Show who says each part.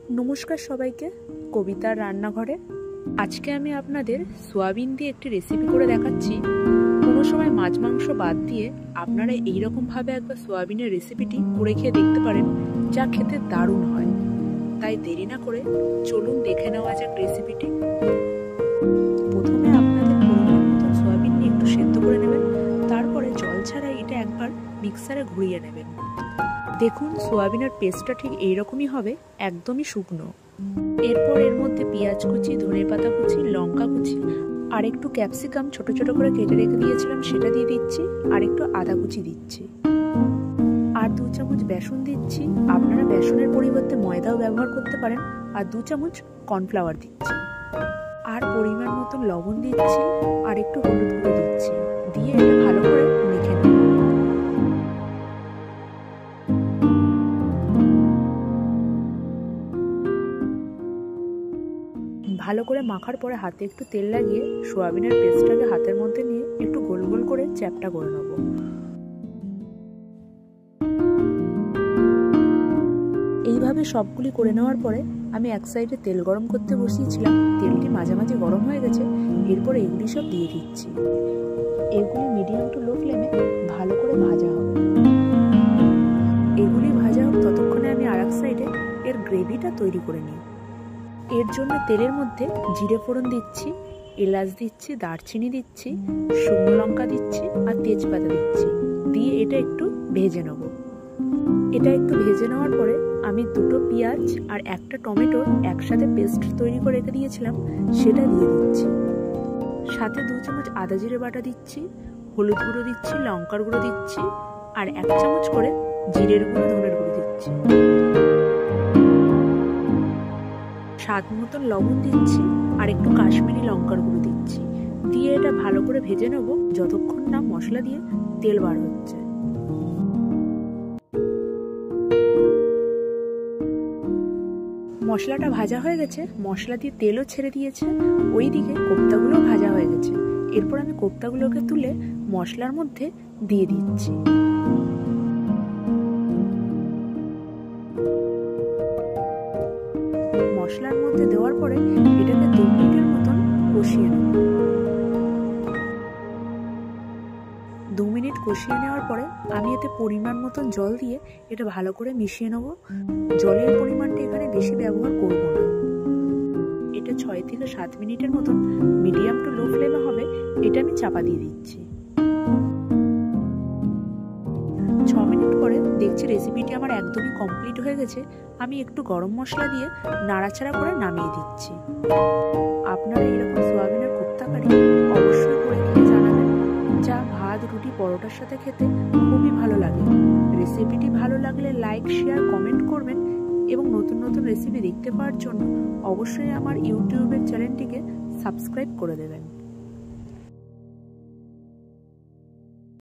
Speaker 1: নমস্কার সবাইকে, কবিতার রান্নাঘরে। আজকে আমি আপনাদের সোয়াবিন দিয়ে একটি রেসিপি করে দেখাচ্ছি। কোনো সময় মাছ মাংস বাদ দিয়ে আপনারা এইরকমভাবে একবার সোয়াবিনের রেসিপিটি করে খেয়ে দেখতে পারেন, যা খেতে দারুণ হয়। তাই দেরি না করে চলুন দেখে নেওয়া যাক রেসিপিটি। প্রথমে আপনাদের পরিমাণ মতো সোয়াবিন নিয়ে একটু সেদ্ধ করে নেবেন, তারপরে জল ছাড়া এটা একবার মিক্সারে ঘুরিয়ে নেবেন। দেখুন, সোয়াবিনের পেস্টটা ঠিক এইরকমই হবে, একদমই শুকনো। এরপর এর মধ্যে পেঁয়াজ কুচি, ধনেপাতা কুচি, লঙ্কা কুচি আর একটু ক্যাপসিকাম ছোট ছোট করে কেটে রেখে দিয়েছিলাম সেটা দিয়ে দিচ্ছি, আর একটু আদা কুচি দিচ্ছি, আর 2 চামচ বেসন দিচ্ছি। আপনারা বেসনের পরিবর্তে ময়দাও ব্যবহার করতে পারেন। আর 2 চামচ কর্নফ্লাওয়ার দিচ্ছি, আর পরিমাণ মতন লবণ দিচ্ছি, আর একটু হলুদ গুঁড়ো দিচ্ছি। দিয়ে এটা ভালো করে মেখে নেব। ভালো করে মাখার পরে হাতে একটু তেল লাগিয়ে সোয়াবিনের পেস্টটাকে হাতের মধ্যে নিয়ে একটু গোল গোল করে চ্যাপটা করে নেব। এইভাবে সবগুলি করে নেওয়ার পরে আমি এক সাইডে তেল গরম করতে বসিয়েছিলাম। তেলটি মাঝামাঝি গরম হয়ে গেছে। এরপর এগুলি সব দিয়ে দিচ্ছি। এগুলি মিডিয়াম টু লো ফ্লেমে ভালো করে ভাজা হবে। এগুলি ভাজা হোক ততক্ষণে আমি আর এক সাইডে এর গ্রেভিটা তৈরি করে নিই। এর জন্য তেলের মধ্যে জিরে ফোড়ন দিচ্ছি, এলাচ দিচ্ছি, দারচিনি দিচ্ছি, শুকনো লঙ্কা দিচ্ছি আর তেজপাতা দিচ্ছি। দিয়ে এটা একটু ভেজে নেব। এটা একটু ভেজে নেওয়ার পরে আমি 2টো পেঁয়াজ আর একটা টমেটোর একসাথে পেস্ট তৈরি করে রেখে দিয়েছিলাম সেটা দিয়ে দিচ্ছি। সাথে 2 চামচ আদা জিরে বাটা দিচ্ছি, হলুদ গুঁড়ো দিচ্ছি, লঙ্কার গুঁড়ো দিচ্ছি, আর 1 চামচ করে জিরের গুঁড়ো, ধনের গুঁড়ো দিচ্ছি। স্বাদ মতন লবণ দিচ্ছি, আর একটু কাশ্মীরি লঙ্কার গুঁড়ো দিচ্ছি। দিয়ে এটা ভালো করে ভেজে নেব যতক্ষণ না মশলা দিয়ে তেল বার হচ্ছে। মশলাটা ভাজা হয়ে গেছে, মশলা দিয়ে তেলও ছেড়ে দিয়েছে। ওইদিকে কোপ্তাগুলো ভাজা হয়ে গেছে। এরপর আমি কোপ্তাগুলোকে তুলে মশলার মধ্যে দিয়ে দিচ্ছি। মশলার মধ্যে দেওয়ার পরে এটাকে 2 মিনিটের মতন কষিয়ে নেব। 2 মিনিট কষিয়ে নেওয়ার পরে আমি এতে পরিমাণ মতন জল দিয়ে এটা ভালো করে মিশিয়ে নেব। জলের পরিমাণটা এখানে বেশি ব্যবহার করব না। এটা 6 থেকে 7 মিনিটের মতন মিডিয়াম টু লো ফ্লেমে হবে। এটা আমি চাপা দিয়ে দিচ্ছি। 6 মিনিট পরে দেখছি রেসিপিটি আমার একদমই কমপ্লিট হয়ে গেছে। আমি একটু গরম মশলা দিয়ে নাড়াচাড়া করে নামিয়ে দিচ্ছি। আপনারা এরকম সোয়াবিনের কোপ্তা কারি অবশ্যই করে খেয়ে জানাবেন, যা ভাত, রুটি, পরোটার সাথে খেতে খুবই ভালো লাগে। রেসিপিটি ভালো লাগলে লাইক, শেয়ার, কমেন্ট করবেন এবং নতুন নতুন রেসিপি দেখতে পাওয়ার জন্য অবশ্যই আমার ইউটিউবের চ্যানেলটিকে সাবস্ক্রাইব করে দেবেন।